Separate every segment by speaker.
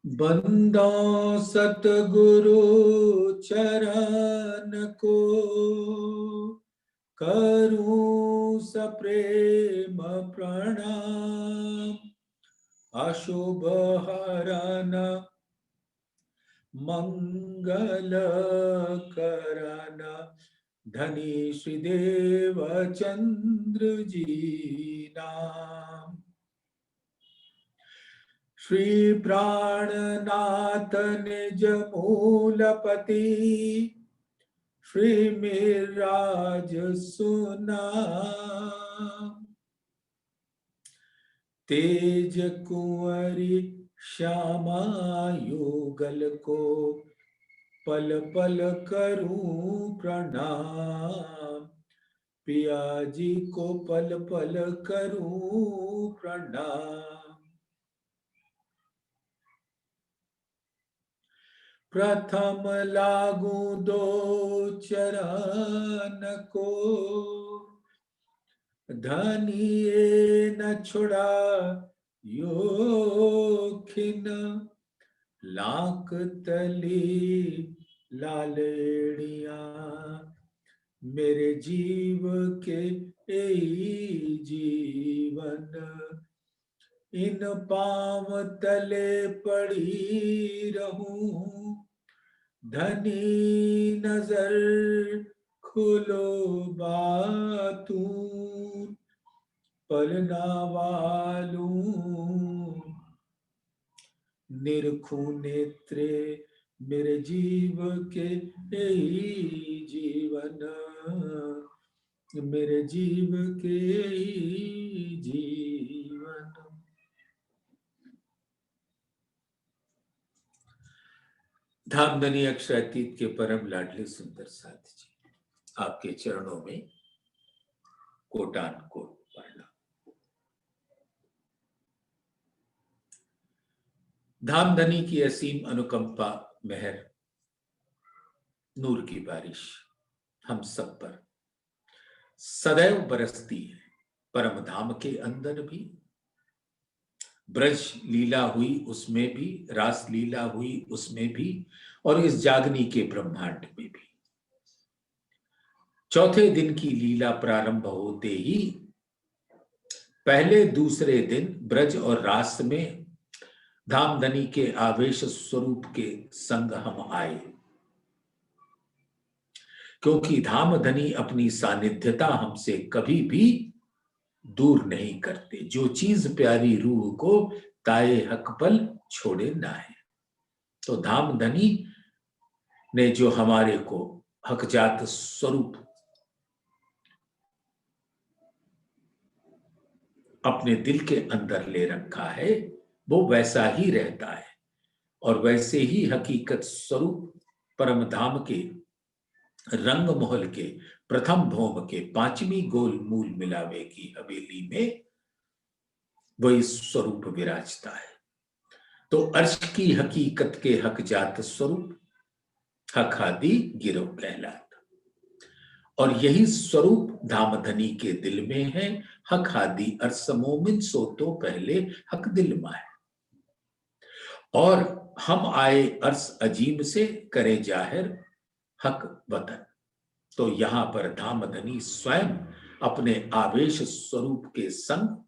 Speaker 1: बंदा सतगुरु चरण को, करूं सप्रेम प्रणाम। अशुभ हरन मंगल करन, धनी श्रीदेव चंद्र जी नाम। श्री प्राणनाथ निज मूलपति, श्री मिराज सुनाम। तेज कुंवरी श्यामा युगल को, पल पल करूं प्रणाम। पिया जी को पल पल करूं प्रणाम। प्रथम लागू दो चरण को, धनिये न छुड़ा योखिन। लाख तली लालेड़िया, मेरे जीव के यही जीवन। इन पांव तले पड़ी रहूं, धनी नजर खुलो बातूं। पलना वालूं निरखूं नेत्रे, मेरे जीव के यही जीवन। मेरे जीव के यही जीवन। धामधनी अक्षरातीत के परम लाडले सुंदर साथ जी, आपके चरणों में कोटान कोट प्रणाम। धामधनी की असीम अनुकंपा, मेहर, नूर की बारिश हम सब पर सदैव बरसती है। परम धाम के अंदर भी, ब्रज लीला हुई उसमें भी, रास लीला हुई उसमें भी, और इस जागनी के ब्रह्मांड में भी। चौथे दिन की लीला प्रारंभ होते ही पहले दूसरे दिन ब्रज और रास में धामधनी के आवेश स्वरूप के संग हम आए, क्योंकि धामधनी अपनी सानिध्यता हमसे कभी भी दूर नहीं करते। जो चीज प्यारी रूह को, ताए हक पल छोड़े ना है। तो धामधनी ने जो हमारे को हकजात स्वरूप अपने दिल के अंदर ले रखा है, वो वैसा ही रहता है, और वैसे ही हकीकत स्वरूप परम धाम के रंग महल के प्रथम भौम के पांचवी गोल मूल मिलावे की हवेली में वही स्वरूप विराजता है। तो अर्श की हकीकत के हकजात स्वरूप हकादी गिरो कहलाता, और यही स्वरूप धामधनी के दिल में है। हक हादी अर्स मोमिन सो तो पहले हक दिल में है, और हम आए अर्स अजीम से करे जाहिर हक वतन। तो यहां पर धामधनी स्वयं अपने आवेश स्वरूप के संग,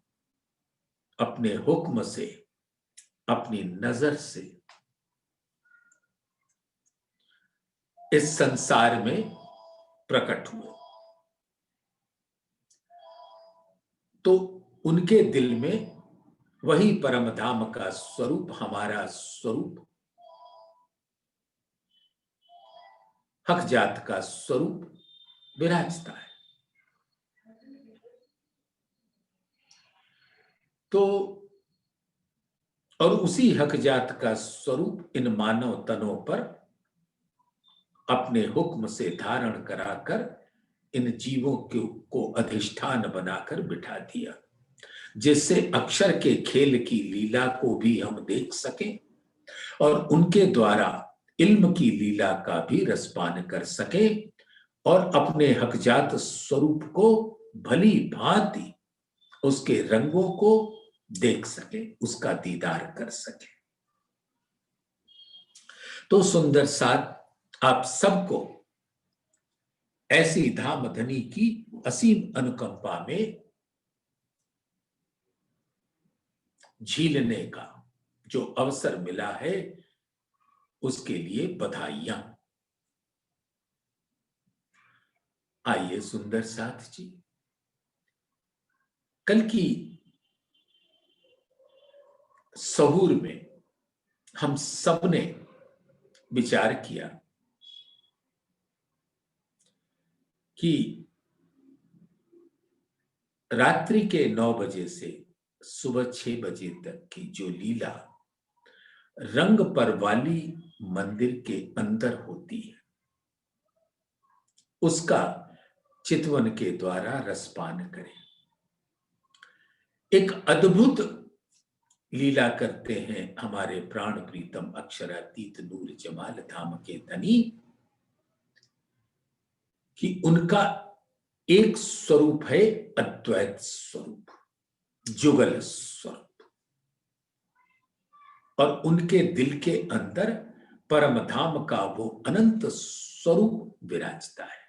Speaker 1: अपने हुक्म से, अपनी नजर से इस संसार में प्रकट हुए। तो उनके दिल में वही परम धाम का स्वरूप, हमारा स्वरूप, हक जात का स्वरूप विराजता है। तो और उसी हक जात का स्वरूप इन मानव तनों पर अपने हुक्म से धारण कराकर इन जीवों को अधिष्ठान बनाकर बिठा दिया, जिससे अक्षर के खेल की लीला को भी हम देख सकें और उनके द्वारा इल्म की लीला का भी रसपान कर सके, और अपने हकजात स्वरूप को भली भांति उसके रंगों को देख सके, उसका दीदार कर सके। तो सुंदर साथ आप सबको ऐसी धाम धनी की असीम अनुकंपा में झीलने का जो अवसर मिला है, उसके लिए बधाइयां। आइए सुंदर साथ जी, कल की सहूर में हम सबने विचार किया कि रात्रि के 9 बजे से सुबह 6 बजे तक की जो लीला रंग पर वाली मंदिर के अंदर होती है, उसका चितवन के द्वारा रसपान करें। एक अद्भुत लीला करते हैं हमारे प्राण प्रीतम अक्षरातीत नूर जमाल धाम के धनी, कि उनका एक स्वरूप है अद्वैत स्वरूप, जुगल स्वरूप, और उनके दिल के अंदर परम धाम का वो अनंत स्वरूप विराजता है।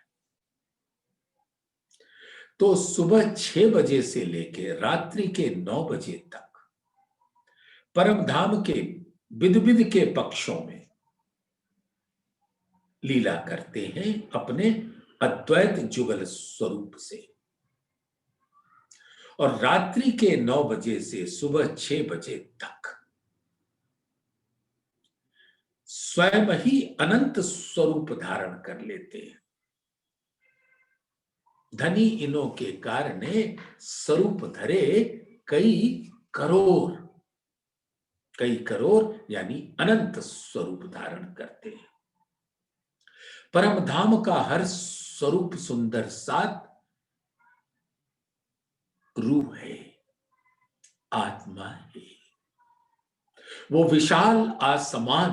Speaker 1: तो सुबह 6 बजे से लेकर रात्रि के 9 बजे तक परम धाम के विद विद के पक्षों में लीला करते हैं अपने अद्वैत जुगल स्वरूप से। और रात्रि के 9 बजे से सुबह 6 बजे तक स्वयं ही अनंत स्वरूप धारण कर लेते हैं। धनी इनों के कारण स्वरूप धरे कई करोड़ यानी अनंत स्वरूप धारण करते हैं। परम धाम का हर स्वरूप सुंदर साथ रूह है, आत्मा है। वो विशाल आसमान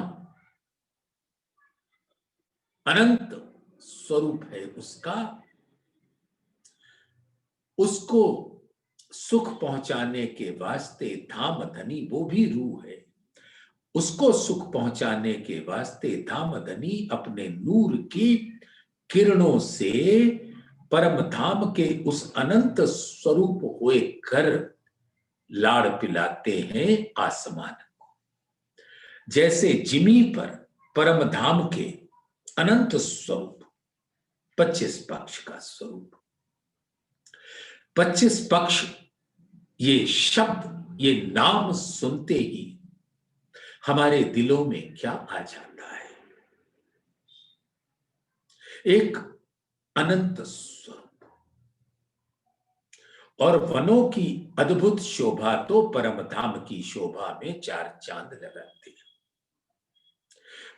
Speaker 1: अनंत स्वरूप है उसका, उसको सुख पहुंचाने के वास्ते धाम धनी वो भी रूह है। उसको सुख पहुंचाने के वास्ते धाम धनी अपने नूर की किरणों से परम धाम के उस अनंत स्वरूप हुए कर लाड़ पिलाते हैं आसमान को। जैसे जिमी पर परम धाम के अनंत स्वरूप 25 पक्ष का स्वरूप, 25 पक्ष, ये शब्द, ये नाम सुनते ही हमारे दिलों में क्या आ जाता है? एक अनंत स्वरूप। और वनों की अद्भुत शोभा तो परम धाम की शोभा में 4 चांद लगाते हैं।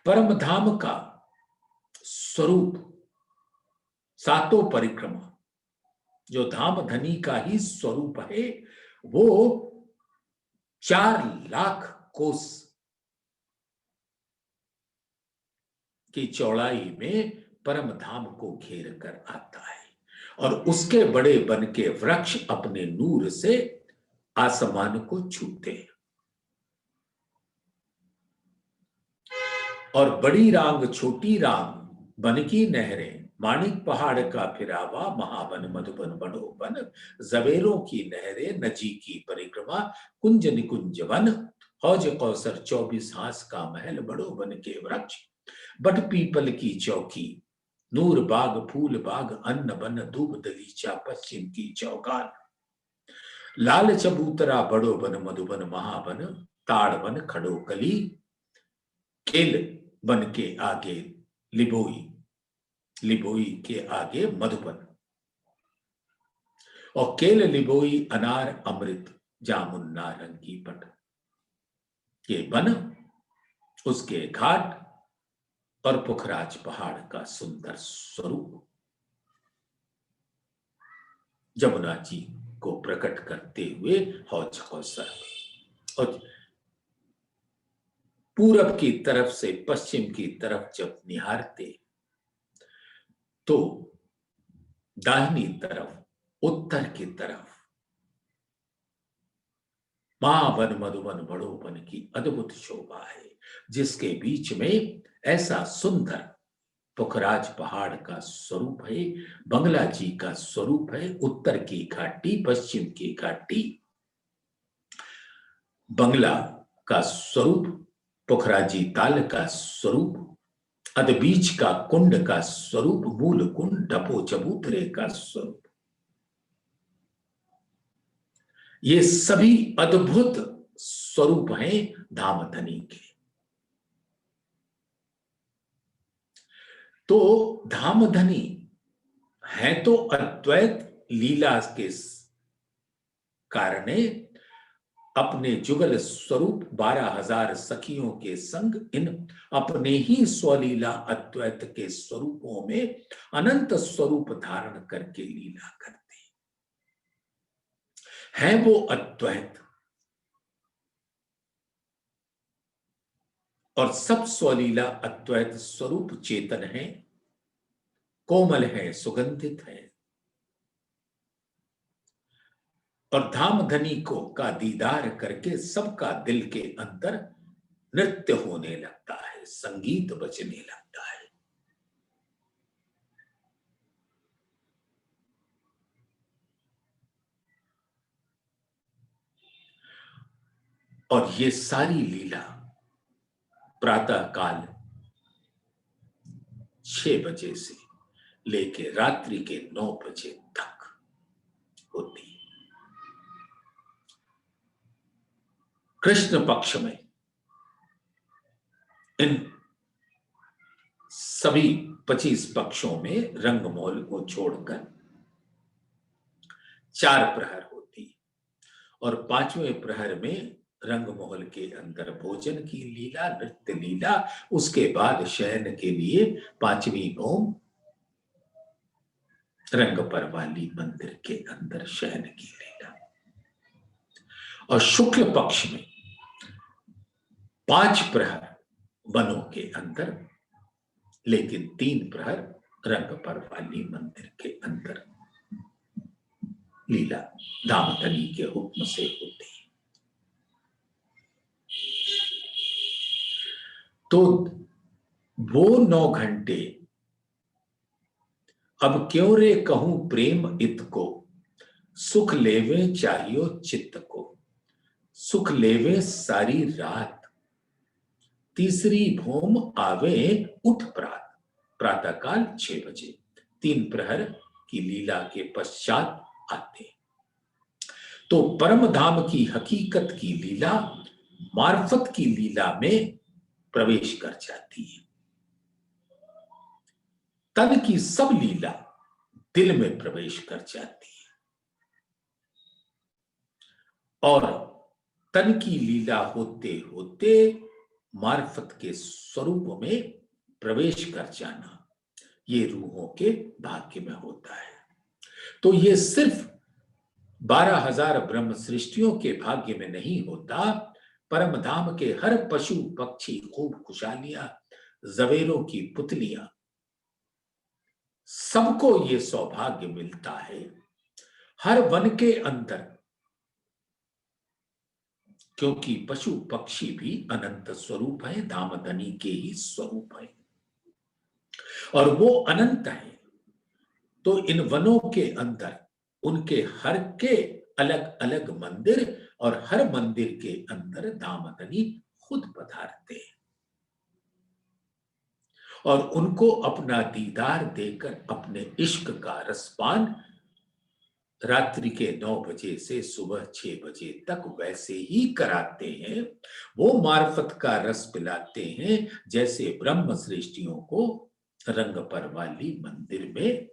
Speaker 1: परम धाम का स्वरूप सातों परिक्रमा जो धाम धनी का ही स्वरूप है, वो 4 लाख कोस की चौड़ाई में परम धाम को घेर कर आता है। और उसके बड़े बन के वृक्ष अपने नूर से आसमान को छूते हैं। और बड़ी रांग छोटी रांग बन की नहरें, माणिक पहाड़ का फिरावा, महावन मधुबन बड़ो बन, जवेरों की नहरें, नजी की परिक्रमा, कुंज निकुंज वन, हौज कौसर 24 हास का महल, बड़ो बन के वृक्ष, बट पीपल की चौकी, नूर बाग फूल बाग, अन्न बन दूब दलीचा, पश्चिम की चौकान, लाल चबूतरा बड़ो बन मधुबन महाबन, ताड़ बन खड़ो कली, केल बन के आगे लिबोई, लिबोई के आगे मधुबन, और केल लिबोई अनार अमृत जामुन नारंगी पट, ये बन, उसके घाट और पुखराज पहाड़ का सुंदर स्वरूप जमुना जी को प्रकट करते हुए हौज कौसर। और पूरब की तरफ से पश्चिम की तरफ जब निहारते तो दाहिनी तरफ, उत्तर की तरफ महावन मधुबन बड़ोबन की अद्भुत शोभा है, जिसके बीच में ऐसा सुंदर पुखराज पहाड़ का स्वरूप है, बंगला जी का स्वरूप है, उत्तर की घाटी, पश्चिम की घाटी, बंगला का स्वरूप, पुखराजी ताल का स्वरूप, अदबीज का कुंड का स्वरूप, मूल कुंड, डपो चबूतरे का स्वरूप, ये सभी अद्भुत स्वरूप हैं धामधनी के। तो धामधनी है तो अद्वैत लीला के कारणे अपने जुगल स्वरूप 12,000 सखियों के संग इन अपने ही स्वलीला अद्वैत के स्वरूपों में अनंत स्वरूप धारण करके लीला करते है। वो अद्वैत और सब स्वलीला अद्वैत स्वरूप चेतन है, कोमल है, सुगंधित है, और धामधनी को का दीदार करके सबका दिल के अंदर नृत्य होने लगता है, संगीत बजने लगता है। और ये सारी लीला प्रातः काल 6 बजे से लेके रात्रि के 9 बजे तक होती है। कृष्ण पक्ष में इन सभी 25 पक्षों में रंगमौल को छोड़कर 4 प्रहर होती है, और 5वें प्रहर में रंगमहल के अंदर भोजन की लीला, नृत्य लीला, उसके बाद शयन के लिए 5वीं भौम रंग परवाली मंदिर के अंदर शयन की लीला। और शुक्ल पक्ष में 5 प्रहर वनों के अंदर, लेकिन 3 प्रहर रंग परवाली मंदिर के अंदर लीला धामधनी के हुक्म से होती है। तो वो 9 घंटे अब क्यों रे कहूं प्रेम इत को, सुख लेवे चाहियो चित्त को, सुख लेवे सारी रात, तीसरी भौम आवे उठ प्रात, प्रातःकाल 6 बजे 3 प्रहर की लीला के पश्चात आते। तो परम धाम की हकीकत की लीला मार्फत की लीला में प्रवेश कर जाती है। तन की सब लीला दिल में प्रवेश कर जाती है, और तन की लीला होते होते मार्फत के स्वरूप में प्रवेश कर जाना ये रूहों के भाग्य में होता है। तो ये सिर्फ 12,000 ब्रह्म सृष्टियों के भाग्य में नहीं होता, परम धाम के हर पशु पक्षी, खूब खुशहालियां, जवेरों की पुतलियां, सबको ये सौभाग्य मिलता है। हर वन के अंदर, क्योंकि पशु पक्षी भी अनंत स्वरूप है, धामधनी के ही स्वरूप है, और वो अनंत है। तो इन वनों के अंदर उनके हर के अलग अलग मंदिर, और हर मंदिर के अंदर धामधनी खुद पधारते हैं, और उनको अपना दीदार देकर अपने इश्क का रसपान रात्रि के 9 बजे से सुबह 6 बजे तक वैसे ही कराते हैं। वो मार्फत का रस पिलाते हैं जैसे ब्रह्म सृष्टियों को रंग परवाली मंदिर में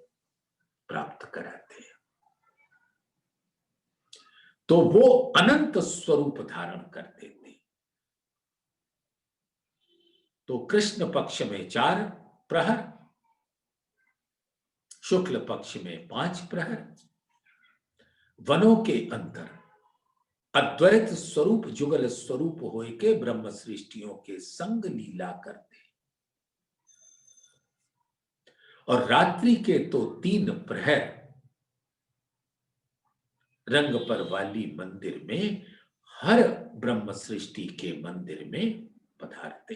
Speaker 1: प्राप्त कराते हैं। तो वो अनंत स्वरूप धारण करते थे। तो कृष्ण पक्ष में 4 प्रहर, शुक्ल पक्ष में 5 प्रहर, वनों के अंदर अद्वैत स्वरूप जुगल स्वरूप होए के ब्रह्म सृष्टियों के संग लीला करते, और रात्रि के तो 3 प्रहर रंग परवाली मंदिर में हर ब्रह्म सृष्टि के मंदिर में पधारते।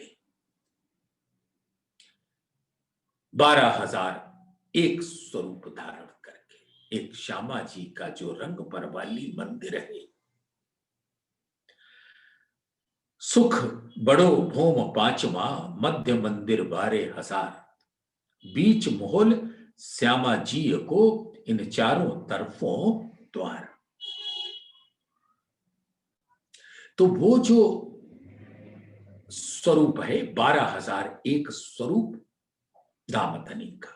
Speaker 1: 12,001 स्वरूप धारण करके एक श्यामा जी का जो रंग पर वाली मंदिर है। सुख बड़ो भूम पांचवा, मध्य मंदिर 12,000, बीच मोहल श्यामा जी को, इन चारों तरफों द्वार। तो वो जो स्वरूप है 12,001 स्वरूप दामधनी का,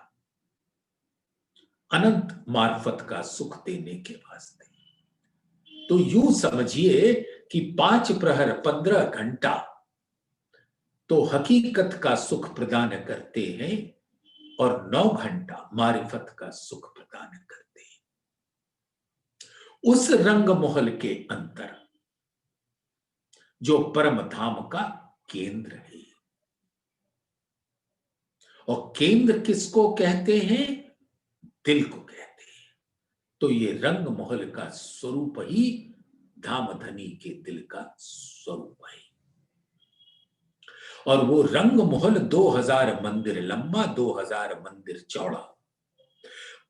Speaker 1: अनंत मार्फत का सुख देने के वास्ते। तो यूं समझिए कि 5 प्रहर 15 घंटा तो हकीकत का सुख प्रदान करते हैं और 9 घंटा मारिफत का सुख प्रदान करते हैं। उस रंग महल के अंतर जो परम धाम का केंद्र है, और केंद्र किसको कहते हैं? दिल को कहते हैं। तो ये रंग महल का स्वरूप ही धामधनी के दिल का स्वरूप है। और वो रंग महल 2000 मंदिर लंबा, 2000 मंदिर चौड़ा,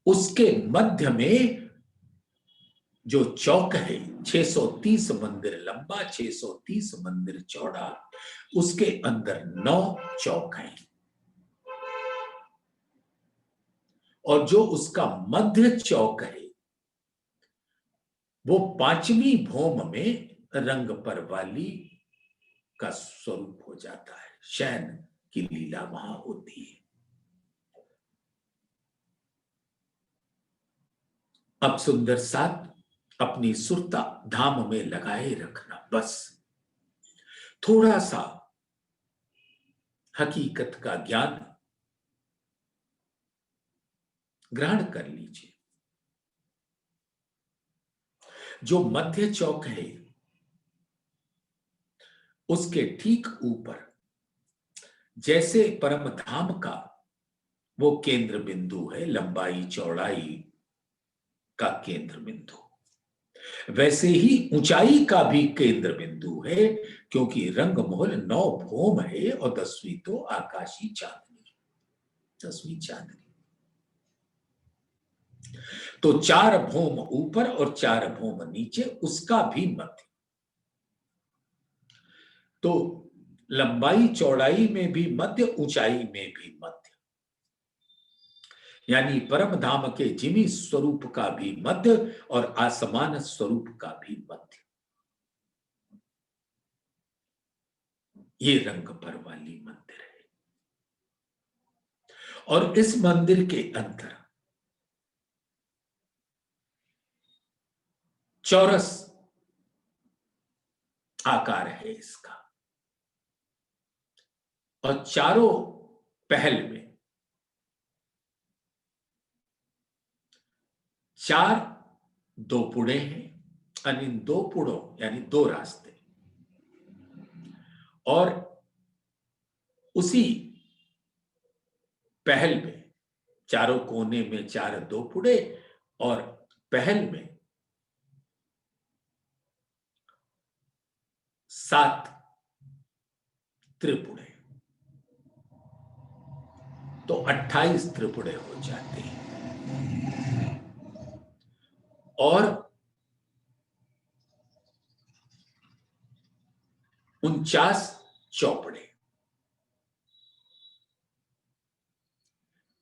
Speaker 1: उसके मध्य में जो चौक है 630 मंदिर लंबा, 630 मंदिर चौड़ा, उसके अंदर 9 चौक हैं। और जो उसका मध्य चौक है वो 5वीं भौम में रंग पर वाली का स्वरूप हो जाता है। शयन की लीला वहां होती है। अब सुंदर साथ अपनी सुरता धाम में लगाए रखना, बस थोड़ा सा हकीकत का ज्ञान ग्रहण कर लीजिए। जो मध्य चौक है उसके ठीक ऊपर जैसे परम धाम का वो केंद्र बिंदु है, लंबाई चौड़ाई का केंद्र बिंदु, वैसे ही ऊंचाई का भी केंद्र बिंदु है, क्योंकि रंग महल 9 भौम है और 10वीं तो आकाशी चांदनी, 10वीं चांदनी। तो 4 भौम ऊपर और 4 भौम नीचे, उसका भी मध्य। तो लंबाई चौड़ाई में भी मध्य, ऊंचाई में भी मध्य, यानी परम धाम के जिमी स्वरूप का भी मध्य और आसमान स्वरूप का भी मध्य। ये रंग पर वाली मंदिर है। और इस मंदिर के अंदर चौरस आकार है इसका, और चारों पहल में 4 दो पुड़े हैं, और इन 2 पुड़ों यानी 2 रास्ते, और उसी पहल में चारों कोने में 4 दो पुड़े, और पहल में 7 त्रिपुड़े, तो 28 त्रिपुड़े हो जाते हैं। और 49 चौपड़े।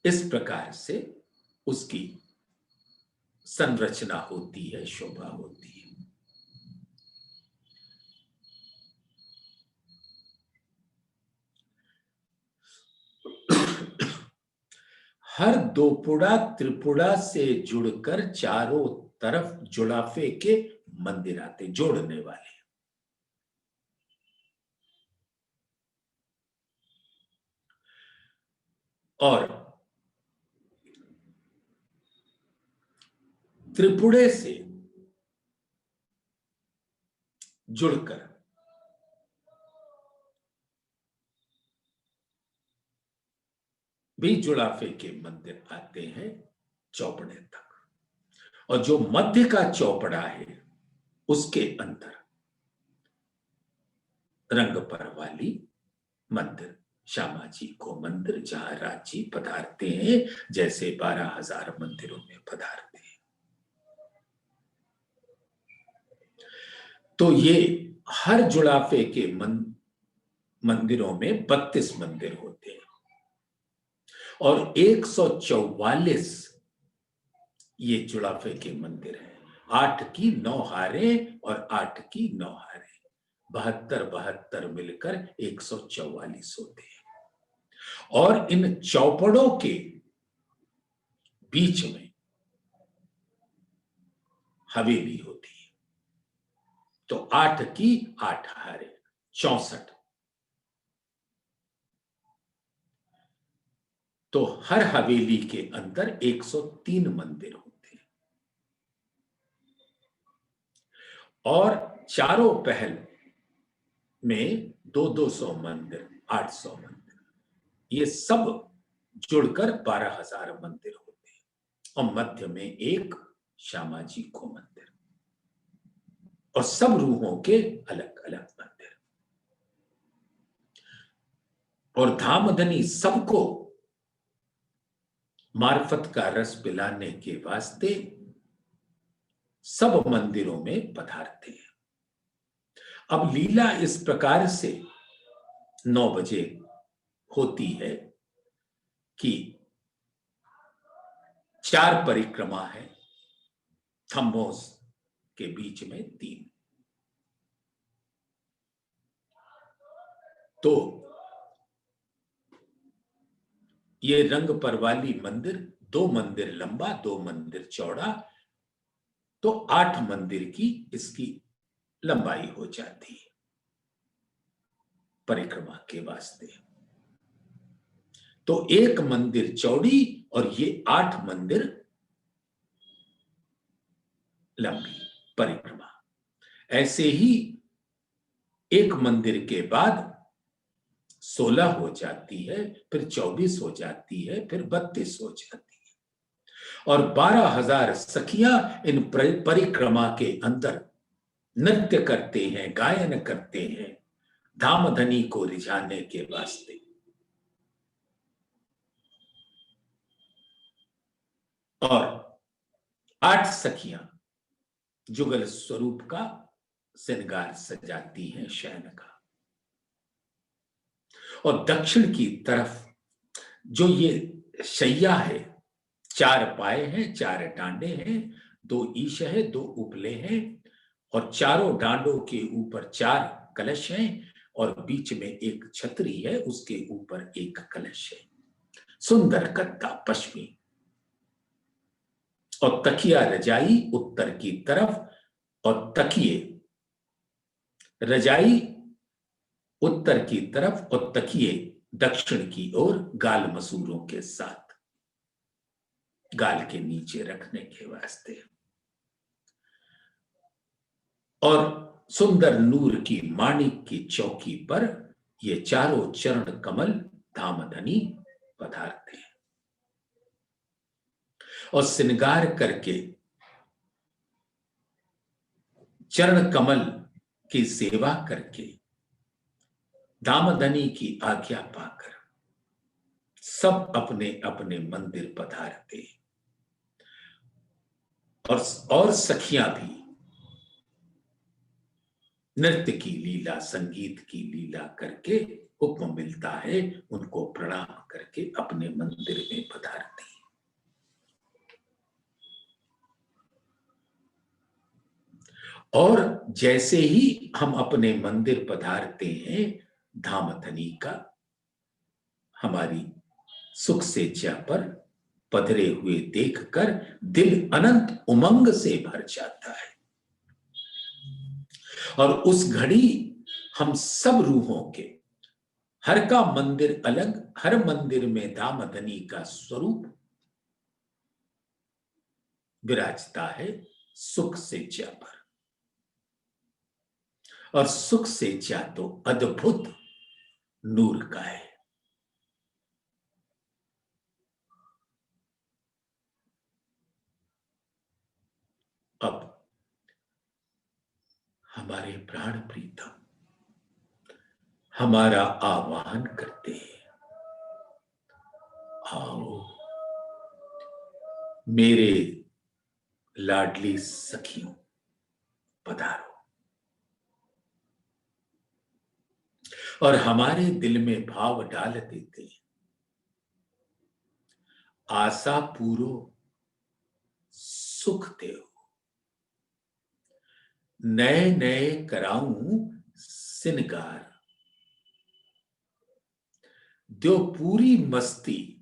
Speaker 1: इस प्रकार से उसकी संरचना होती है, शोभा होती है। हर दोपुड़ा त्रिपुड़ा से जुड़कर चारों तरफ जुड़ाफे के मंदिर आते, जोड़ने वाले। और त्रिपुड़े से जुड़कर भी जुड़ाफे के मंदिर आते हैं चौपड़े तक। और जो मध्य का चौपड़ा है उसके अंदर रंग पर वाली मंदिर श्यामा जी को मंदिर जहां राज जी पधारते हैं, जैसे 12,000 मंदिरों में पधारते हैं। तो ये हर जुड़ाफे के मंदिरों में 32 मंदिर होते हैं और 144 ये जुड़ाफे के मंदिर हैं। 8 की 9 हारें और 8 की 9 हारें, 72 मिलकर 144 होते हैं। और इन चौपड़ों के बीच में हवेली होती है। तो 8 की 8 हारें, 64। तो हर हवेली के अंदर 103 मंदिर होते हैं और चारों पहल में 200 मंदिर, 800 मंदिर, ये सब जुड़कर 12,000 मंदिर होते हैं और मध्य में एक श्यामा जी को मंदिर और सब रूहों के अलग अलग मंदिर। और धामधनी सबको मार्फत का रस पिलाने के वास्ते सब मंदिरों में पधारते हैं। अब लीला इस प्रकार से 9 बजे होती है कि 4 परिक्रमा है, थंबों के बीच में 3। तो ये रंग परवाली मंदिर 2 मंदिर लंबा, 2 मंदिर चौड़ा, तो 8 मंदिर की इसकी लंबाई हो जाती है परिक्रमा के वास्ते। तो 1 मंदिर चौड़ी और ये 8 मंदिर लंबी परिक्रमा। ऐसे ही एक मंदिर के बाद 16 हो जाती है, फिर 24 हो जाती है, फिर 32 हो जाती है और 12,000 सखियां इन परिक्रमा के अंदर नृत्य करते हैं, गायन करते हैं धामधनी को रिझाने के वास्ते। और 8 सखियां जुगल स्वरूप का श्रृंगार सजाती हैं शयन का। और दक्षिण की तरफ जो ये शैया है, 4 पाए हैं, 4 डांडे हैं, 2 ईश है, 2 उपले हैं और चारों डांडों के ऊपर 4 कलश हैं और बीच में एक छतरी है, उसके ऊपर एक कलश है। सुंदर गद्दा पश्चिमी और तकिया रजाई उत्तर की तरफ और तकिए रजाई उत्तर की तरफ और तकिए दक्षिण की ओर, गाल मसूरों के साथ, गाल के नीचे रखने के वास्ते। और सुंदर नूर की माणिक की चौकी पर ये चारों चरण कमल धामधनी पधारते हैं और श्रृंगार करके चरण कमल की सेवा करके धामधनी की आज्ञा पाकर सब अपने अपने मंदिर पधारते हैं और सखियां भी नृत्य की लीला, संगीत की लीला करके हुक्म मिलता है उनको प्रणाम करके अपने मंदिर में पधारती हैं। और जैसे ही हम अपने मंदिर पधारते हैं, धामधनी का हमारी सुख सेज्या पर पधरे हुए देखकर दिल अनंत उमंग से भर जाता है और उस घड़ी हम सब रूहों के, हर का मंदिर अलग, हर मंदिर में धामधनी का स्वरूप विराजता है सुख सेज्या पर। और सुख सेज्या तो अद्भुत नूर का है। अब हमारे प्राण प्रीतम हमारा आह्वान करते हैं आओ मेरे लाडली सखियों, पधारो और हमारे दिल में भाव डाल देते हैं। आशा पूरो सुख देओ, नए नए कराऊं सिनगार, दो पूरी मस्ती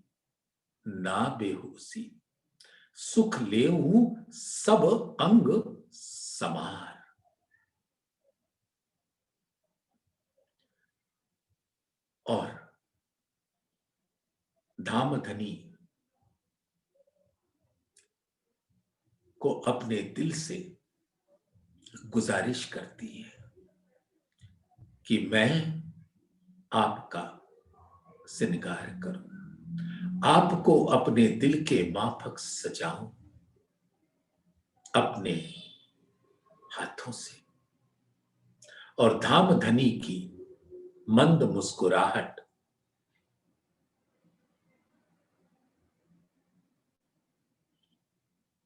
Speaker 1: ना बेहोशी, सुख लेऊं सब अंग समार। और धामधनी को अपने दिल से गुजारिश करती है कि मैं आपका श्रृंगार करूं, आपको अपने दिल के माफक सजाऊं अपने हाथों से। और धामधनी की मंद मुस्कुराहट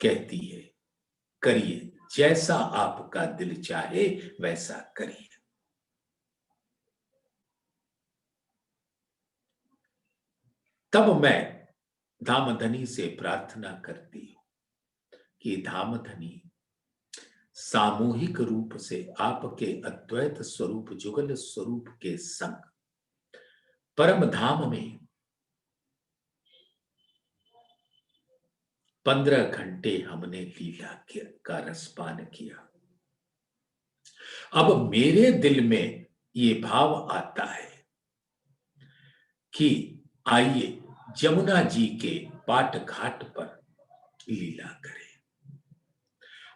Speaker 1: कहती है, करिए जैसा आपका दिल चाहे वैसा करिए। तब मैं धामधनी से प्रार्थना करती हूं कि धामधनी सामूहिक रूप से आपके अद्वैत स्वरूप जुगल स्वरूप के संग परम धाम में 15 घंटे हमने लीला का रसपान किया। अब मेरे दिल में ये भाव आता है कि आइए जमुना जी के पाट घाट पर लीला करें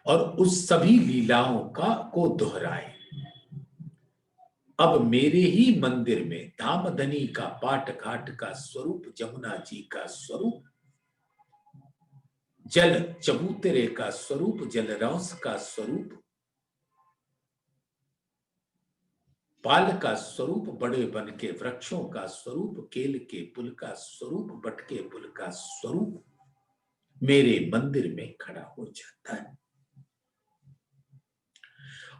Speaker 1: और उस सभी लीलाओं को दोहराएं। अब मेरे ही मंदिर में धामधनी का पाट घाट का स्वरूप, जमुना जी का स्वरूप, जल चबूतरे का स्वरूप, जलरौंस का स्वरूप, पाल का स्वरूप, बड़े वन के वृक्षों का स्वरूप, केल के पुल का स्वरूप, बट के पुल का स्वरूप मेरे मंदिर में खड़ा हो जाता है।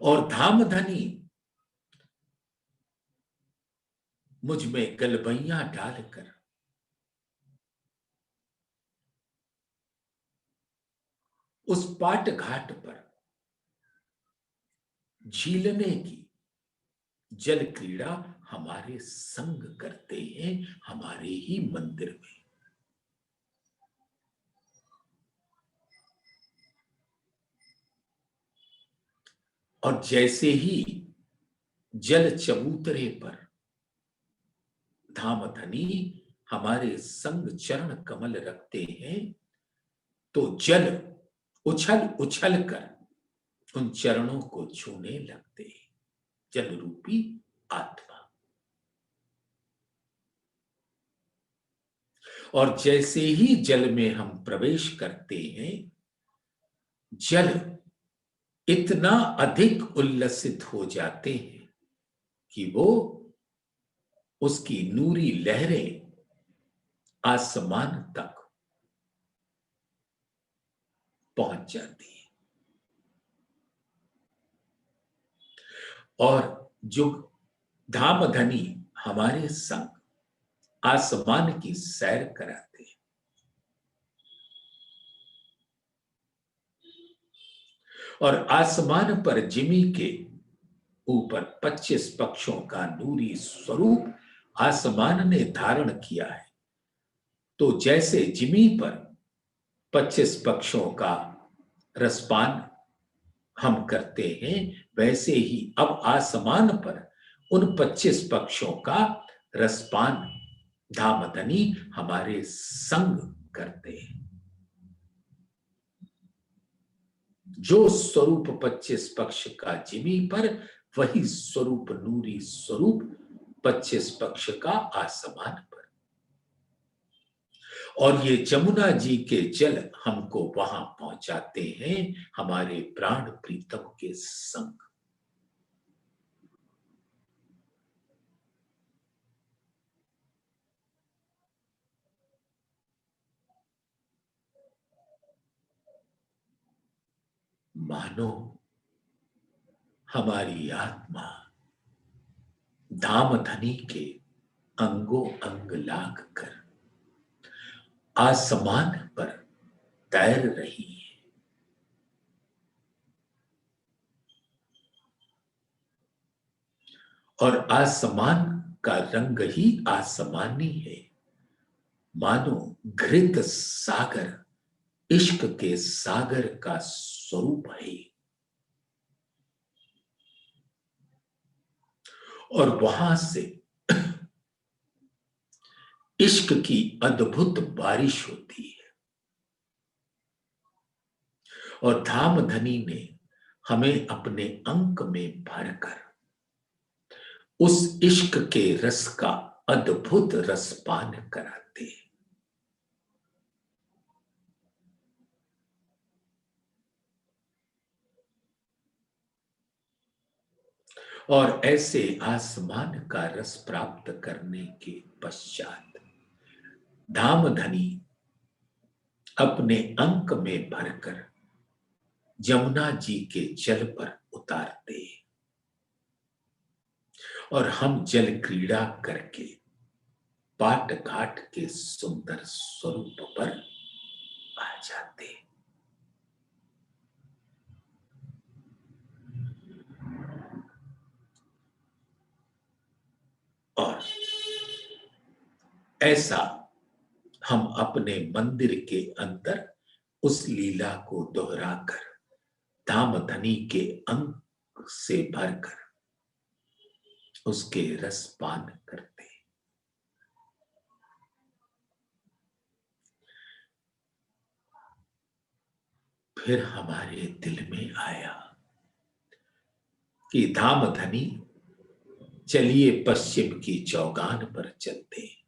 Speaker 1: और धामधनी मुझ में गलबैया डालकर उस पाट घाट पर झीलने की जल क्रीड़ा हमारे संग करते हैं, हमारे ही मंदिर में। और जैसे ही जल चबूतरे पर धामधनी हमारे संग चरण कमल रखते हैं तो जल उछल उछल कर उन चरणों को छूने लगते हैं, जल रूपी आत्मा। और जैसे ही जल में हम प्रवेश करते हैं, जल इतना अधिक उल्लसित हो जाते हैं कि वो उसकी नूरी लहरें आसमान तक पहुंच जाती है। और जो धामधनी हमारे संग आसमान की सैर कराते हैं, और आसमान पर जिमी के ऊपर 25 पक्षों का नूरी स्वरूप आसमान ने धारण किया है। तो जैसे जिमी पर 25 पक्षों का रसपान हम करते हैं, वैसे ही अब आसमान पर उन 25 पक्षों का रसपान धामधनी हमारे संग करते हैं। जो स्वरूप 25 पक्ष का जिमी पर, वही स्वरूप नूरी स्वरूप 25 पक्ष का आसमान पर। और ये जमुना जी के जल हमको वहां पहुंचाते हैं हमारे प्राण प्रीतम के संग। मानो हमारी आत्मा धामधनी के अंगों अंग लाग कर आसमान पर तैर रही है। और आसमान का रंग ही आसमानी है, मानो घृत सागर इश्क के सागर का स्वरूप है। और वहां से इश्क की अद्भुत बारिश होती है। और धामधनी ने हमें अपने अंक में भरकर उस इश्क के रस का अद्भुत रसपान कराते हैं। और ऐसे आसमान का रस प्राप्त करने के पश्चात धामधनी अपने अंक में भरकर जमुना जी के जल पर उतारते हैं। और हम जल क्रीड़ा करके पाट घाट के सुंदर स्वरूप पर आ जाते हैं। और ऐसा हम अपने मंदिर के अंदर उस लीला को दोहराकर धामधनी के अंक से भरकर उसके रसपान करते। फिर हमारे दिल में आया कि धामधनी चलिए पश्चिम की चौगान पर चलते।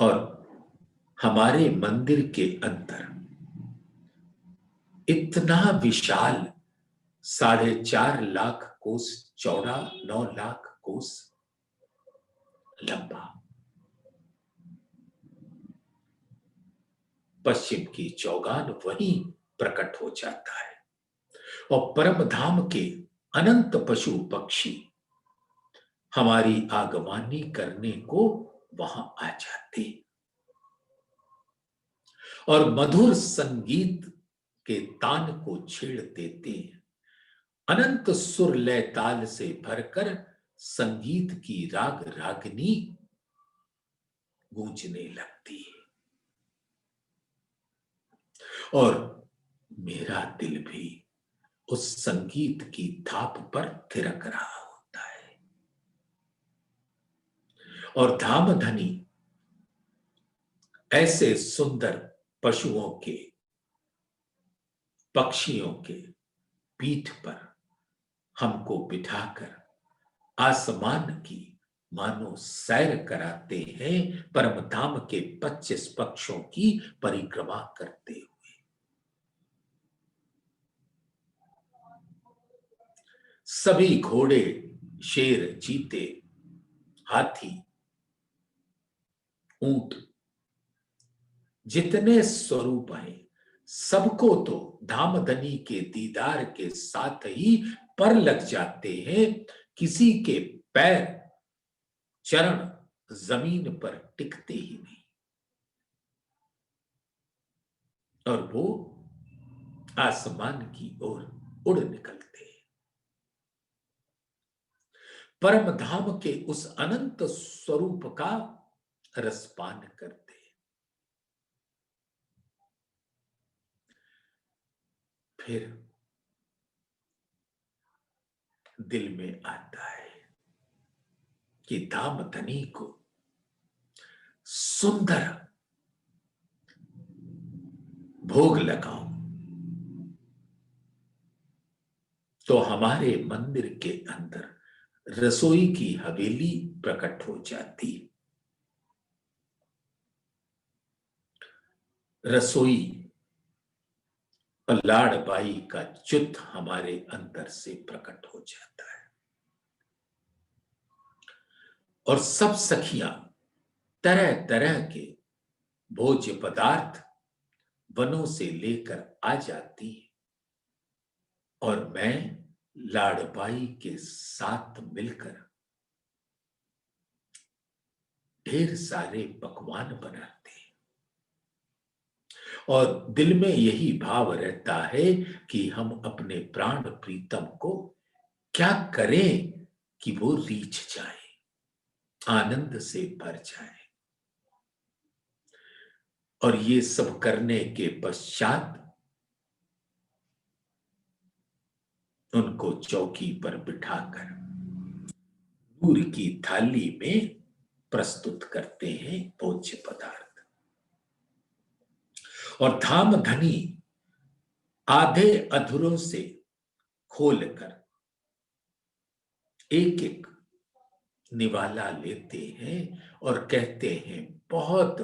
Speaker 1: और हमारे मंदिर के अंदर इतना विशाल 4.5 लाख कोस चौड़ा, 9 लाख कोस लंबा पश्चिम की चौगान वहीं प्रकट हो जाता है। और परम धाम के अनंत पशु पक्षी हमारी आगवानी करने को वहां आ जाते और मधुर संगीत के तान को छेड़ देते हैं। अनंत सुर लय ताल से भरकर संगीत की राग रागनी गूंजने लगती है। और मेरा दिल भी उस संगीत की थाप पर थिरक रहा होता है। और धामधनी ऐसे सुंदर पशुओं के, पक्षियों के पीठ पर हमको बिठाकर आसमान की मानो सैर कराते हैं, परम धाम के 25 पक्षों की परिक्रमा करते हुए। सभी घोड़े, शेर, चीते, हाथी, ऊंट, जितने स्वरूप हैं, सबको तो धामधनी के दीदार के साथ ही पर लग जाते हैं। किसी के पैर, चरण जमीन पर टिकते ही नहीं। और वो आसमान की ओर उड़ निकलते हैं। परम धाम के उस अनंत स्वरूप का रसपान करते हैं। फिर दिल में आता है कि धामधनी को सुंदर भोग लगाऊं। तो हमारे मंदिर के अंदर रसोई की हवेली प्रकट हो जाती। रसोई लाड़बाई का चित्त हमारे अंदर से प्रकट हो जाता है। और सब सखियां तरह तरह के भोज्य पदार्थ वनों से लेकर आ जाती है और मैं लाड़बाई के साथ मिलकर ढेर सारे पकवान बनाते हैं और दिल में यही भाव रहता है कि हम अपने प्राण प्रीतम को क्या करें कि वो रीझ जाए, आनंद से भर जाए। और ये सब करने के पश्चात उनको चौकी पर बिठाकर दूर की थाली में प्रस्तुत करते हैं भोज्य पदार्थ। और धाम धनी आधे अधूरों से खोलकर एक एक निवाला लेते हैं और कहते हैं बहुत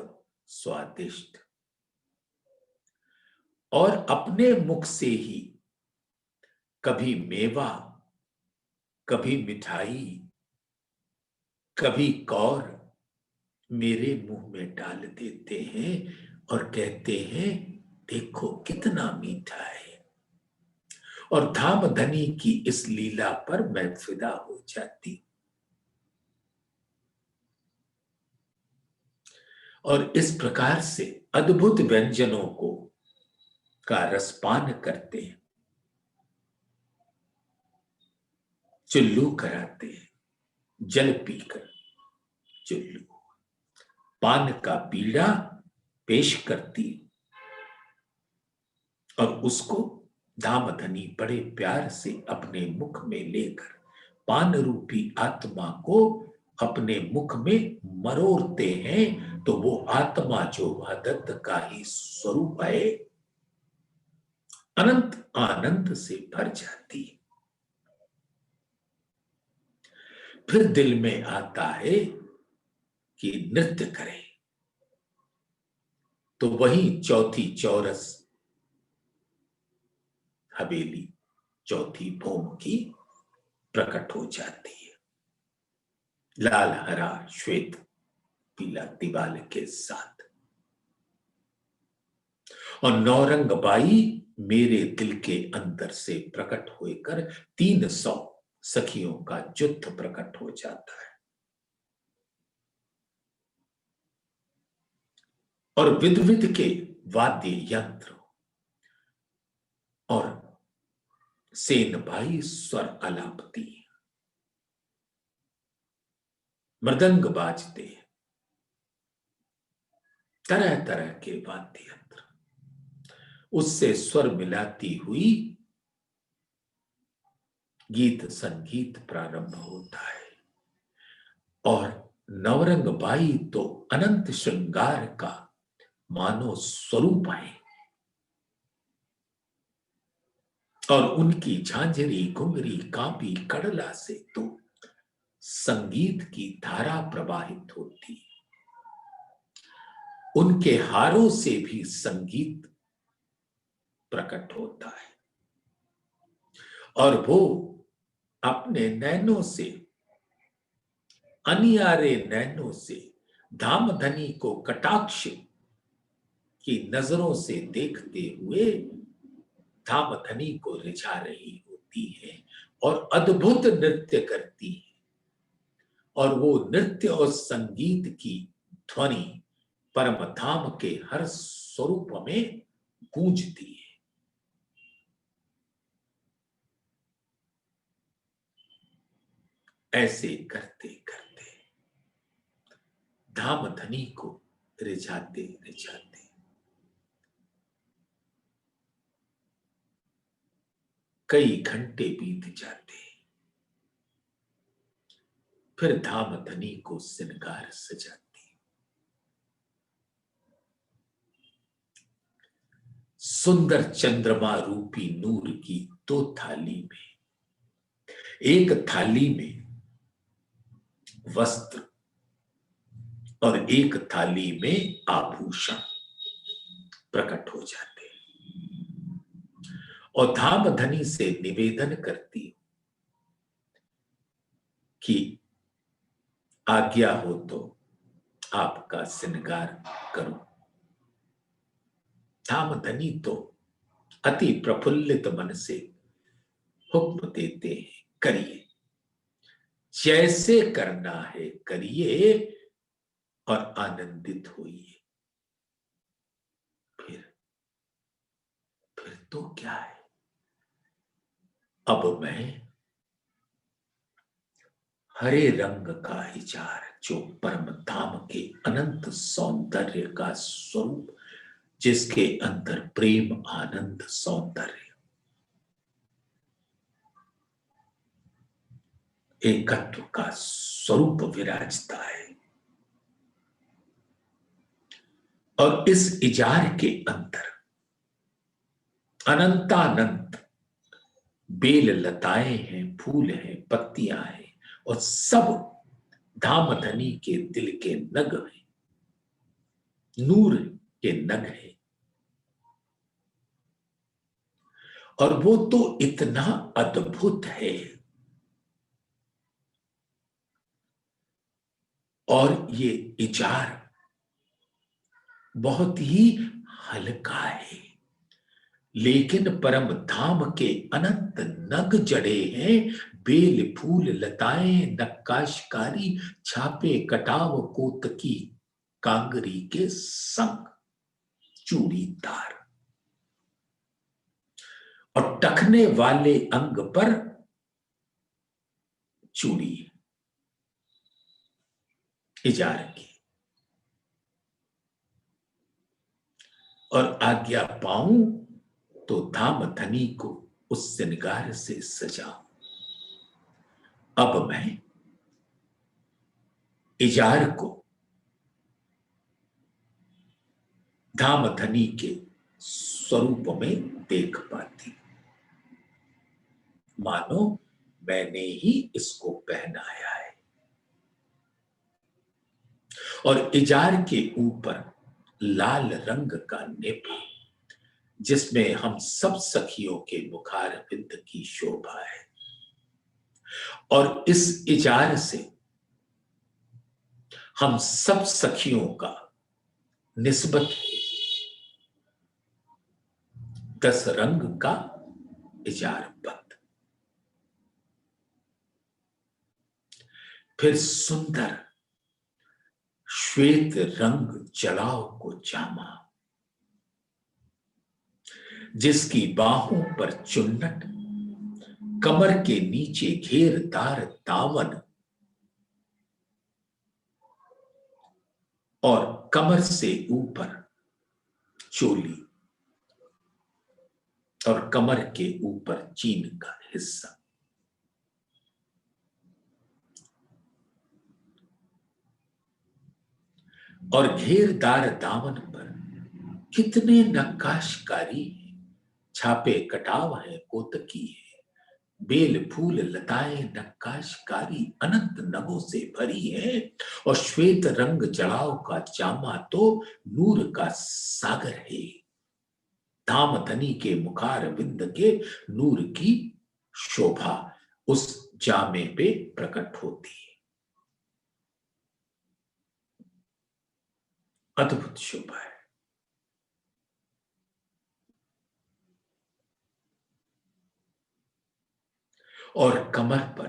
Speaker 1: स्वादिष्ट। और अपने मुख से ही कभी मेवा, कभी मिठाई, कभी कौर मेरे मुंह में डाल देते हैं और कहते हैं देखो कितना मीठा है। और धाम धनी की इस लीला पर मैं फिदा हो जाती। और इस प्रकार से अद्भुत व्यंजनों को का रसपान करते हैं, चुल्लू कराते हैं, जल पीकर चुल्लू, पान का बीड़ा पेश करती और उसको धामधनी बड़े प्यार से अपने मुख में लेकर पान रूपी आत्मा को अपने मुख में मरोड़ते हैं। तो वो आत्मा जो दत्त का ही स्वरूप है अनंत आनंद से भर जाती है। फिर दिल में आता है कि नृत्य करें, तो वही चौथी चौरस हवेली, चौथी भूम की प्रकट हो जाती है, लाल हरा श्वेत पीला दीवाल के साथ। और नौरंग बाई मेरे दिल के अंदर से प्रकट होकर 300 सखियों का जुत्थ प्रकट हो जाता है। और विध विध के वाद्य यंत्र और सेन भाई स्वर अलापती, मृदंग बाजते, तरह तरह के वाद्य यंत्र, उससे स्वर मिलाती हुई गीत संगीत प्रारंभ होता है। और नवरंग बाई तो अनंत श्रृंगार का मानो स्वरूप है और उनकी झांझरी घुंघरी कांपी कड़ला से तो संगीत की धारा प्रवाहित होती, उनके हारों से भी संगीत प्रकट होता है। और वो अपने नैनों से, अनियारे नैनों से धामधनी को कटाक्ष की नजरों से देखते हुए धामधनी को रिझा रही होती है और अद्भुत नृत्य करती है। और वो नृत्य और संगीत की ध्वनि परम धाम के हर स्वरूप में गूंजती है। ऐसे करते करते धामधनी को रिझाते रिझाते कई घंटे बीत जाते, फिर धामधनी को श्रृंगार सजाती। सुंदर चंद्रमा रूपी नूर की 2 थाली में, एक थाली में वस्त्र और एक थाली में आभूषण प्रकट हो जाते और धामधनी से निवेदन करती कि आज्ञा हो तो आपका श्रृंगार करूं। धामधनी तो अति प्रफुल्लित मन से हुक्म देते हैं, करिए, जैसे करना है करिए और आनंदित होइए। फिर तो क्या है, अब मैं हरे रंग का विचार, जो परम धाम के अनंत सौंदर्य का स्वरूप, जिसके अंदर प्रेम, आनंद, सौंदर्य, एकत्व का स्वरूप विराजता है। और इस इजार के अंदर अनंतानंत बेल लताएं हैं, फूल हैं, पत्तियां हैं, और सब धामधनी के दिल के नग हैं, नूर के नग हैं। और वो तो इतना अद्भुत है, और ये इजार बहुत ही हल्का है, लेकिन परम धाम के अनंत नग जड़े हैं, बेल, फूल, लताएं, नक्काशकारी, छापे, कटाव, कोतकी, कांगरी के संग, चूड़ीदार, और टखने वाले अंग पर चूड़ी इजार की, और आज्ञा पाऊं तो धामधनी को उस श्रृंगार से सजाऊं। अब मैं इजार को धामधनी के स्वरूप में देख पाती, मानो मैंने ही इसको पहनाया है। और इजार के ऊपर लाल रंग का निप, जिसमें हम सब सखियों के मुखारविंद की शोभा है, और इस इजार से हम सब सखियों का निस्बत है। 10 रंग का इजार बंद, फिर सुंदर श्वेत रंग जलाओ को जामा, जिसकी बाहों पर चुन्नट, कमर के नीचे घेरदार दामन, और कमर से ऊपर चोली, और कमर के ऊपर चीन का हिस्सा। और घेरदार दामन पर कितने नक्काशकारी है, छापे कटाव है, कोतकी है, बेल, फूल, लताएं, नक्काशकारी अनंत नगों से भरी है, और श्वेत रंग जड़ाव का जामा तो नूर का सागर है। धामधनी के मुखार विंद के नूर की शोभा उस जामे पे प्रकट होती है। अद्भुत शोभा है। और कमर पर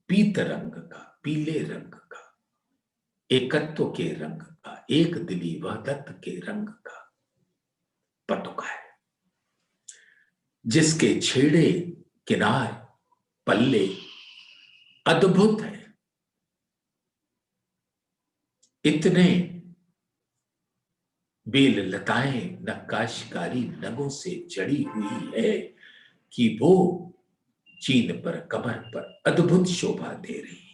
Speaker 1: पीत रंग का, पीले रंग का, एकत्व के रंग का, एक दिली वहदत के रंग का पटुका है, जिसके छेड़े, किनार, पल्ले अद्भुत है। इतने बेल, लताएं, नक्काशकारी नगों से जड़ी हुई है कि वो चीन पर, कमर पर अद्भुत शोभा दे रही है।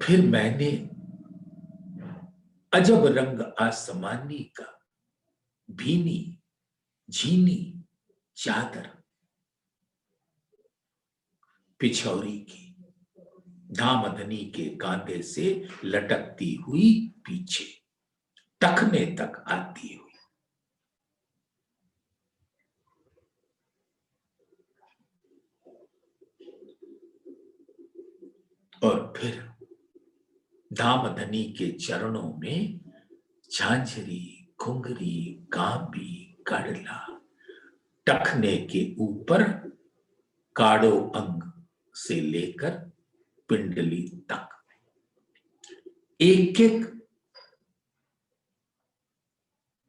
Speaker 1: फिर मैंने अजब रंग आसमानी का भीनी झीनी चादर पिछौरी की धामधनी के कांधे से लटकती हुई पीछे टखने तक आती हुई, और फिर धामधनी के चरणों में झांझरी, घुंघरी, गांबी, गड़ला, टखने के ऊपर काड़ो अंग से लेकर पिंडली तक एक एक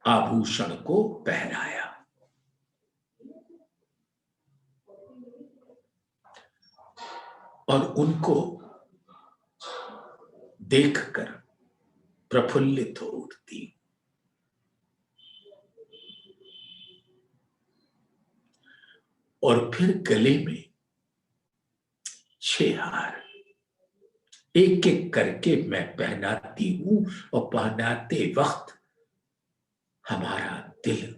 Speaker 1: आभूषण को पहराया। और उनको देखकर प्रफुल्लित हो उठती। और फिर गले में 6 हार एक एक करके मैं पहनाती हूं, और पहनाते वक्त हमारा दिल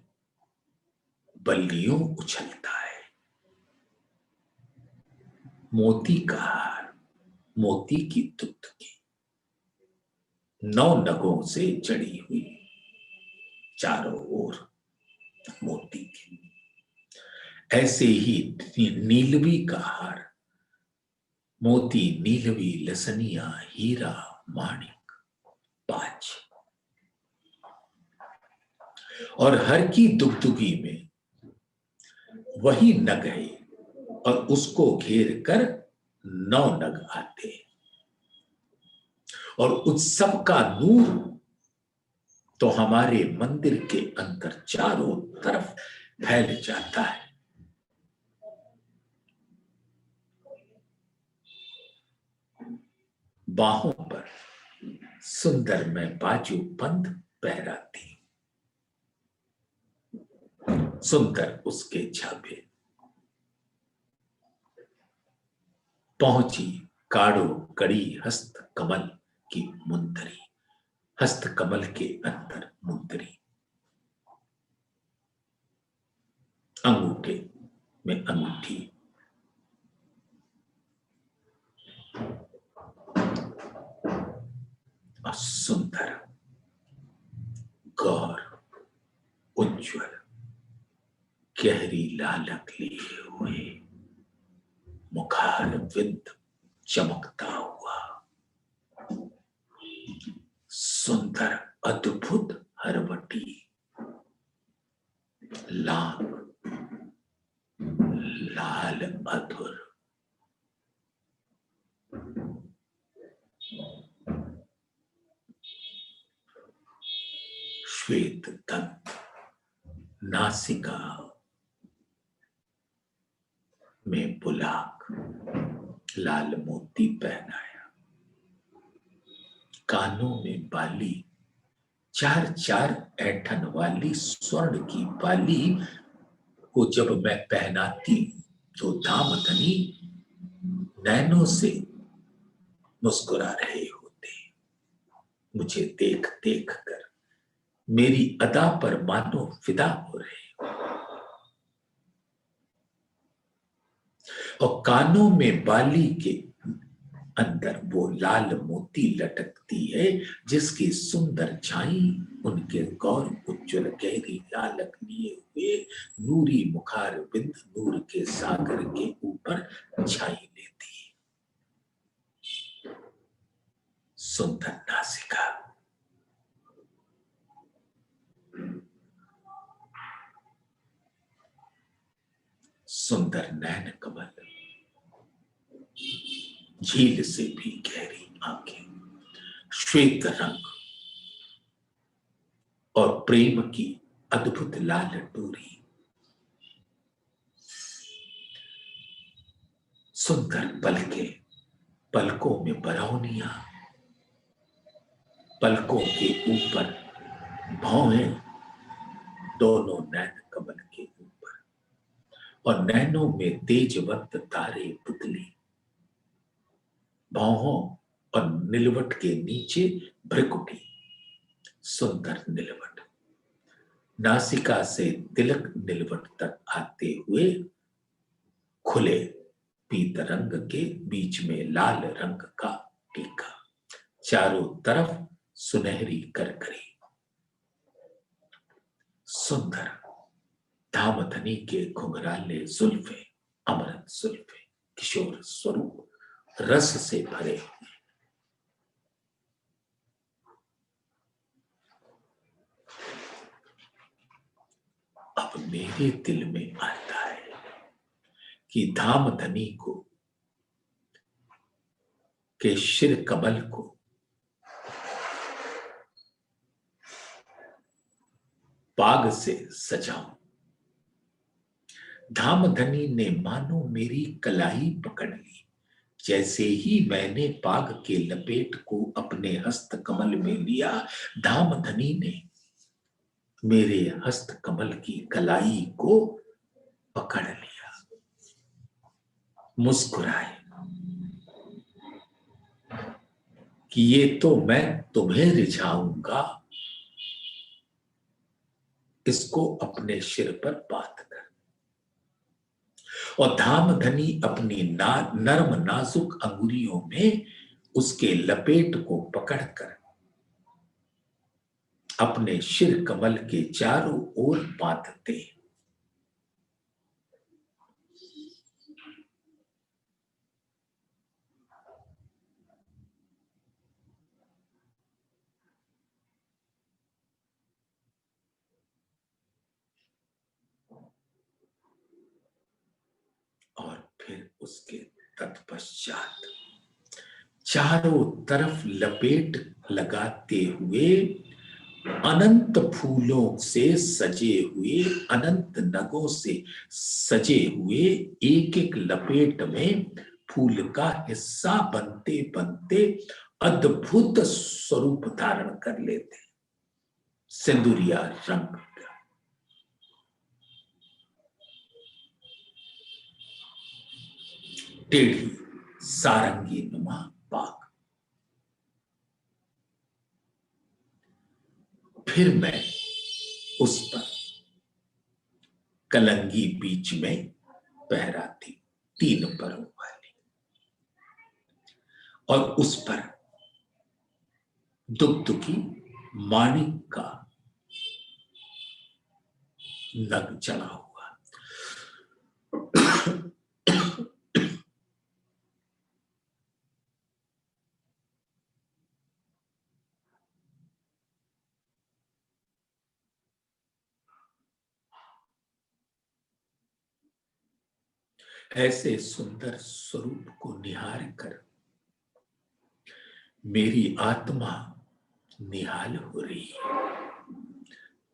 Speaker 1: बल्लियों उछलता है। मोती का हार, मोती की दुग्धकी 9 नगों से जड़ी हुई, चारों ओर मोती की। ऐसे ही नीलवी का हार, मोती, नीलवी, लसनिया, हीरा, माणिक, 5। और हर की दुगदुगी में वही नग है, और उसको घेर कर 9 नग आते। और उत्सव का नूर तो हमारे मंदिर के अंदर चारों तरफ फैल जाता है। बाहों पर सुंदर मैं बाजू बंद पहराती, सुंदर उसके झाबे। पहुंची काड़ो कड़ी हस्त कमल की मुंदरी, हस्त कमल के अंदर मुंदरी, अंगूठे में अंगूठी, और सुंदर गौर उज्ज्वल गहरी लालक लिए हुए मुखार विंद चमकता हुआ सुंदर अद्भुत हरवटी लाल लाल अधुर श्वेत दंत नासिका में बुलाक लाल मोती पहनाया, कानों में बाली 4-4 ऐंठन वाली स्वर्ण की बाली को जब मैं पहनाती तो धामधनी नैनों से मुस्कुरा रहे होते। मुझे देख देख कर मेरी अदा पर मानो फिदा हो रहे हो। और कानों में बाली के अंदर वो लाल मोती लटकती है, जिसकी सुंदर छाई उनके गौर उज्ज्वल गहरी लालक लिए हुए नूरी मुखार बिंद नूर के सागर के ऊपर छाई लेती है। सुंदर नासिका, सुंदर नैन कमल, झील से भी गहरी आंखें, श्वेत रंग और प्रेम की अद्भुत लाल डोरी, सुंदर पलके, पलकों में बरौनियां, पलकों के ऊपर भौहें, दोनों नैन कमल के ऊपर, और नैनों में तेजवंत तारे पुतली, भौहों और नीलवट के नीचे भ्रिकुटी, सुंदर नीलवट, नासिका से तिलक नीलवट तक आते हुए खुले पीत रंग के बीच में लाल रंग का टीका, चारों तरफ सुनहरी करकरी, सुंदर धामधनी के घुंघराले जुल्फे, अमृत जुल्फे, किशोर स्वरूप रस से भरे हुए, अब मेरे दिल में आता है कि धामधनी को, के शिर कमल को पाग से सजाऊं। धामधनी ने मानो मेरी कलाई पकड़ ली। जैसे ही मैंने पाग के लपेट को अपने हस्त कमल में लिया, धामधनी ने मेरे हस्त कमल की कलाई को पकड़ लिया। मुस्कुराए कि ये तो मैं तुम्हें रिझाऊंगा, इसको अपने सिर पर बात कर। और धामधनी अपनी नर्म नाजुक अंगुलियों में उसके लपेट को पकड़कर अपने सिर कमल के चारों ओर बांधते। और फिर उसके तत्पश्चात चारों तरफ लपेट लगाते हुए अनंत फूलों से सजे हुए, अनंत नगों से सजे हुए एक एक लपेट में फूल का हिस्सा बनते बनते अद्भुत स्वरूप धारण कर लेते। सिंदूरिया रंग, टेढ़ी सारंगी नुमा पाग। फिर मैं उस पर कलंगी बीच में पहराती, 3 परों वाली, और उस पर दुगदुगी माणिक का नग चढ़ा हुआ। ऐसे सुंदर स्वरूप को निहार कर मेरी आत्मा निहाल हो रही है।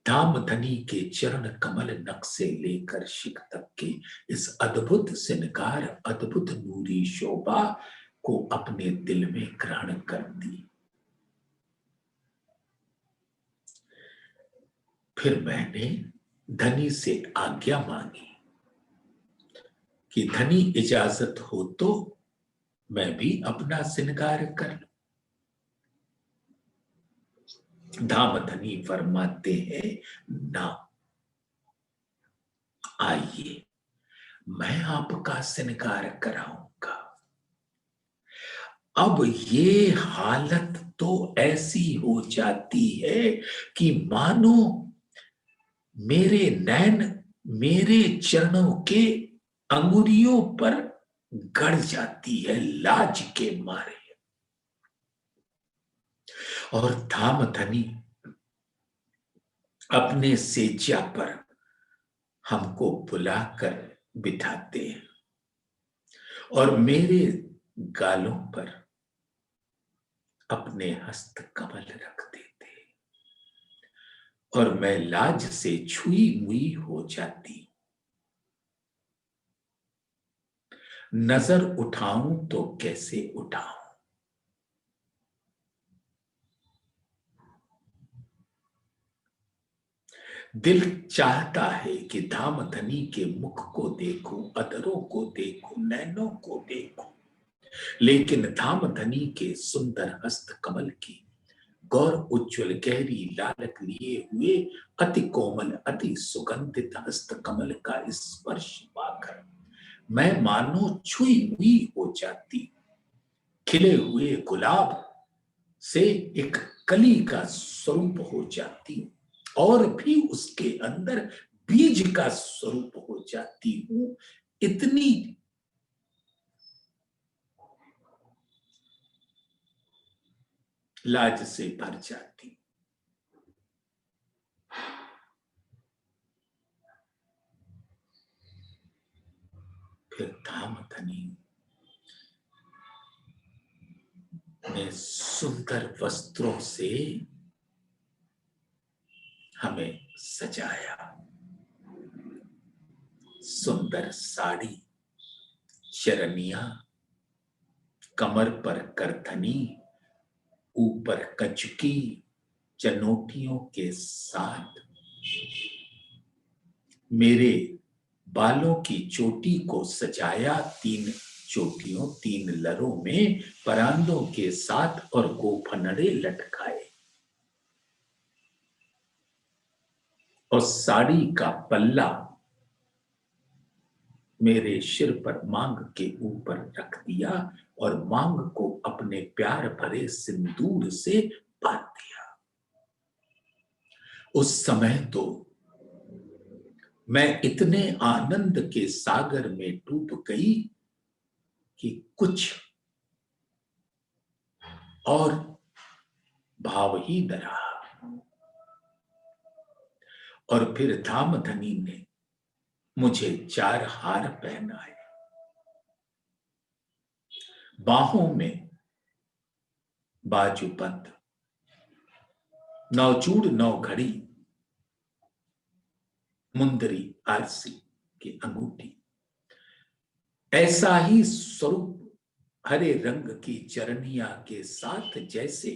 Speaker 1: धामधनी के चरण कमल नख से लेकर शिख तक के इस अद्भुत श्रृंगार, अद्भुत नूरी शोभा को अपने दिल में ग्रहण कर दी। फिर मैंने धनी से आज्ञा मांगी कि धनी इजाजत हो तो मैं भी अपना श्रृंगार कर लूं। धामधनी फरमाते हैं, ना, आइए मैं आपका श्रृंगार कराऊंगा। अब ये हालत तो ऐसी हो जाती है कि मानो मेरे नैन मेरे चरणों के अंगुलियों पर गड़ जाती है लाज के मारे। और धामधनी अपने सेजा पर हमको बुलाकर बिठाते हैं और मेरे गालों पर अपने हस्त कमल रख देते हैं और मैं लाज से छुई मुई हो जाती हूं। नजर उठाऊं तो कैसे उठाऊं? दिल चाहता है कि धामधनी के मुख को देखूं, अधरों को देखूं, नैनों को देखूं, लेकिन धामधनी के सुंदर हस्त कमल की गौर उज्ज्वल गहरी लालक लिए हुए अति कोमल अति सुगंधित हस्त कमल का स्पर्श पाकर मैं मानो छुई हुई हो जाती। खिले हुए गुलाब से एक कली का स्वरूप हो जाती और भी उसके अंदर बीज का स्वरूप हो जाती हूं। इतनी लाज से भर जाती। फिर धामधनी ने सुंदर वस्त्रों से हमें सजाया। सुंदर साड़ी, चरनिया, कमर पर करधनी, ऊपर कचकी चनोटियों के साथ मेरे बालों की चोटी को सजाया। 3 चोटियों, 3 लरों में परांदों के साथ और गोफनड़े लटकाए। और साड़ी का पल्ला मेरे सिर पर मांग के ऊपर रख दिया और मांग को अपने प्यार भरे सिंदूर से बांध दिया। उस समय तो मैं इतने आनंद के सागर में डूब गई कि कुछ और भाव ही न रहा। और फिर धामधनी ने मुझे 4 हार पहनाए, बाहों में बाजूबंद, 9 चूड़ 9 घड़ी, मुंदरी आरसी की अंगूठी, ऐसा ही स्वरूप हरे रंग की चरनिया के साथ जैसे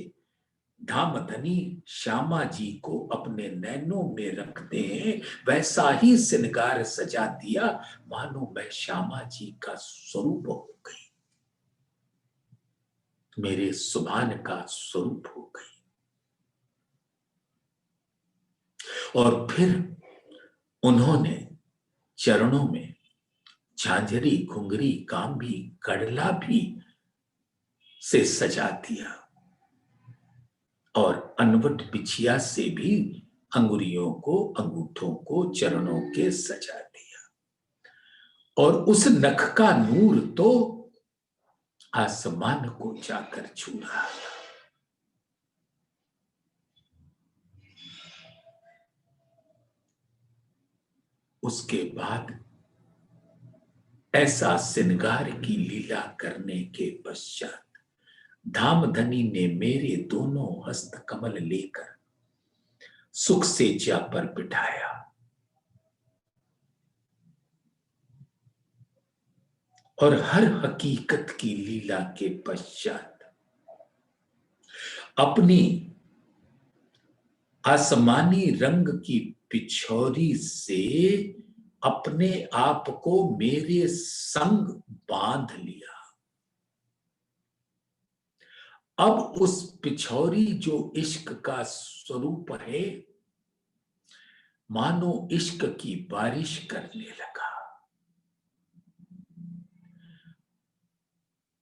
Speaker 1: धामधनी श्यामा जी को अपने नैनों में रखते हैं, वैसा ही श्रृंगार सजा दिया, मानो मैं श्यामा जी का स्वरूप हो गई, मेरे सुभान का स्वरूप हो गई। और फिर उन्होंने चरणों में झांझरी, घुंघरी, कांभी, कड़ला भी से सजा दिया और अनवट बिछिया से भी अंगुरियों को, अंगूठों को, चरणों के सजा दिया। और उस नख का नूर तो आसमान को जाकर छू रहा था। उसके बाद ऐसा श्रृंगार की लीला करने के पश्चात धामधनी ने मेरे दोनों हस्त कमल लेकर सुख से जा पर बिठाया और हर हकीकत की लीला के पश्चात अपनी आसमानी रंग की पिछौरी से अपने आप को मेरे संग बांध लिया। अब उस पिछौरी जो इश्क का स्वरूप है, मानो इश्क की बारिश करने लगा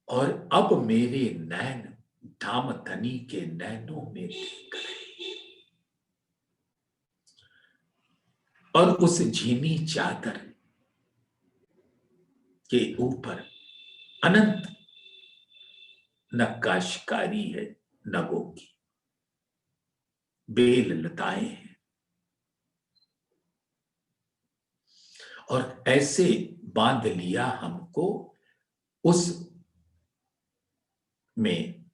Speaker 1: और अब मेरे नैन धामधनी के नैनों में देख रहे और उस झीनी चादर के ऊपर अनंत नक्काशकारी है, नगों की बेल लताएं हैं और ऐसे बांध लिया हमको उस में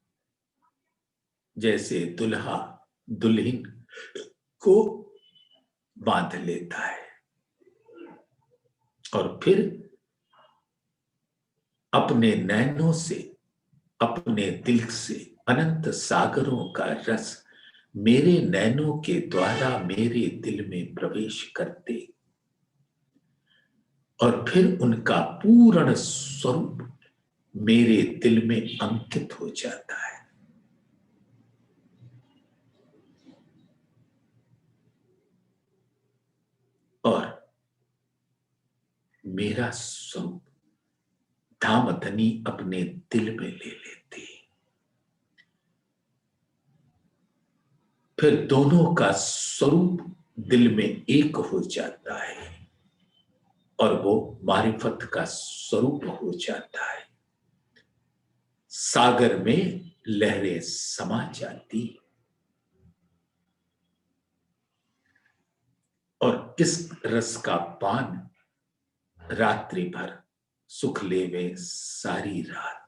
Speaker 1: जैसे दुल्हा दुल्हन को बांध लेता है। और फिर अपने नैनों से, अपने दिल से अनंत सागरों का रस मेरे नैनों के द्वारा मेरे दिल में प्रवेश करते और फिर उनका पूर्ण स्वरूप मेरे दिल में अंकित हो जाता है। और मेरा स्वरूप धामधनी अपने दिल में ले लेती। फिर दोनों का स्वरूप दिल में एक हो जाता है और वो मारिफत का स्वरूप हो जाता है। सागर में लहरें समा जाती और इस रस का पान रात्रि भर सुख लेवे सारी रात।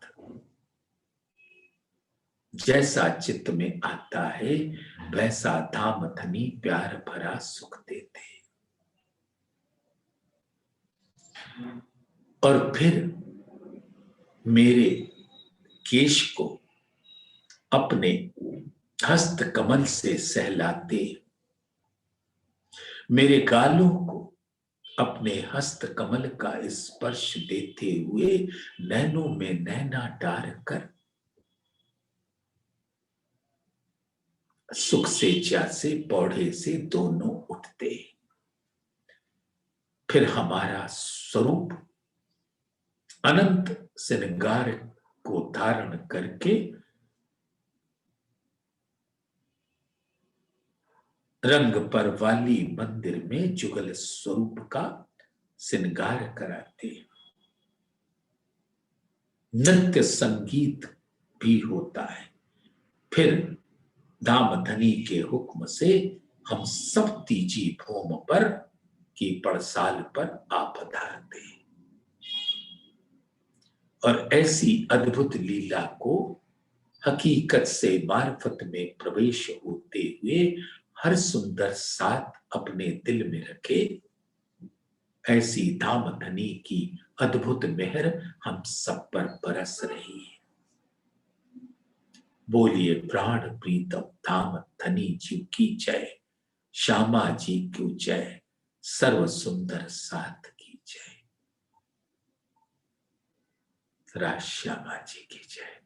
Speaker 1: जैसा चित्त में आता है वैसा धाम धनी प्यार भरा सुख देते। और फिर मेरे केश को अपने हस्त कमल से सहलाते, मेरे गालों को अपने हस्त कमल का स्पर्श देते हुए नैनों में नैना डाल कर सुख से जैसे पौधे से दोनों उठते। फिर हमारा स्वरूप अनंत श्रृंगार को धारण करके रंग पर वाली मंदिर में जुगल स्वरूप का श्रृंगार कराते। नृत्य संगीत भी होता है। फिर दामधनी के हुक्म से हम सब तीजी भूमि पर की पड़साल पर आ पधारते और ऐसी अद्भुत लीला को हकीकत से मार्फत में प्रवेश होते हुए हर सुंदर साथ अपने दिल में रखे, ऐसी धामधनी की अद्भुत मेहर हम सब पर बरस रही है। बोलिए प्राण प्रीतम धामधनी जी की जय, श्यामा जी की जय, सर्व सुंदर साथ की जय, राज श्यामा जी की जय।